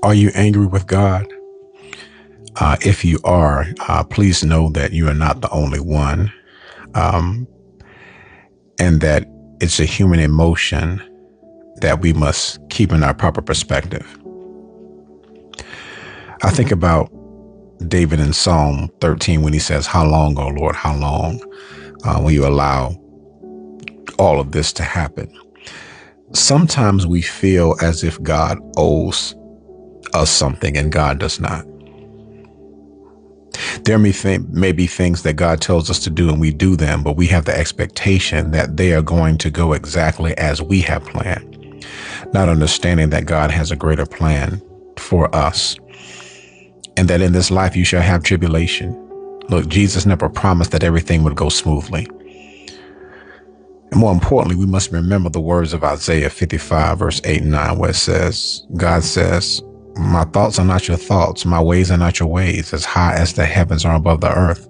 Are you angry with God? If you are, please know that you are not the only one, um, and that it's a human emotion that we must keep in our proper perspective. I think about David in Psalm 13 when he says, "How long, O Lord, how long will you allow all of this to happen?" Sometimes we feel as if God owes us something and God does not. There may be things that God tells us to do and we do them, but we have the expectation that they are going to go exactly as we have planned, not understanding that God has a greater plan for us, and that in this life you shall have tribulation. Look, Jesus never promised that everything would go smoothly. And more importantly, we must remember the words of Isaiah 55, verse 8 and 9, where it says, God says, "My thoughts are not your thoughts. My ways are not your ways. As high as the heavens are above the earth,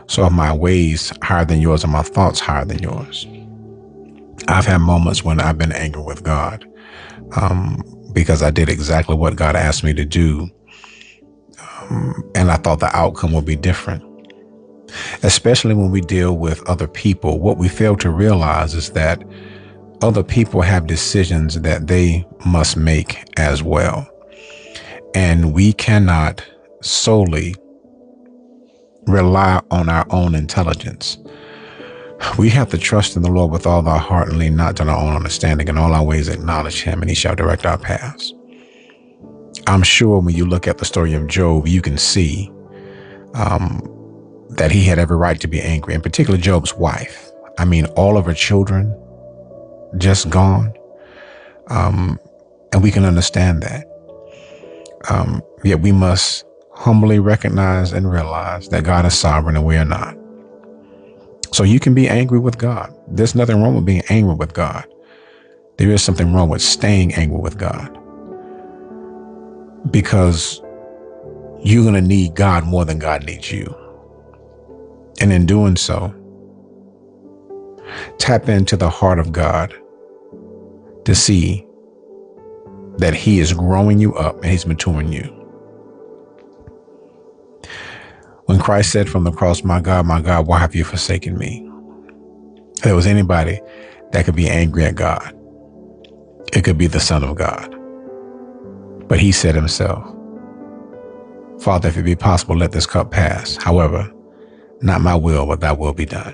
so are my ways higher than yours and my thoughts higher than yours." I've had moments when I've been angry with God because I did exactly what God asked me to do. And I thought the outcome would be different. Especially when we deal with other people, what we fail to realize is that other people have decisions that they must make as well. And we cannot solely rely on our own intelligence. We have to trust in the Lord with all our heart and lean not to our own understanding. In all our ways acknowledge him, and he shall direct our paths. I'm sure when you look at the story of Job, you can see that he had every right to be angry, in particular Job's wife. I mean, all of her children just gone. And we can understand that. Yet we must humbly recognize and realize that God is sovereign and we are not. So you can be angry with God. There's nothing wrong with being angry with God. There is something wrong with staying angry with God, because you're going to need God more than God needs you. And in doing so, tap into the heart of God to see that he is growing you up and he's maturing you. When Christ said from the cross, my God, why have you forsaken me?" If there was anybody that could be angry at God, it could be the Son of God. But he said himself, "Father, if it be possible, let this cup pass. However, not my will, but thy will be done."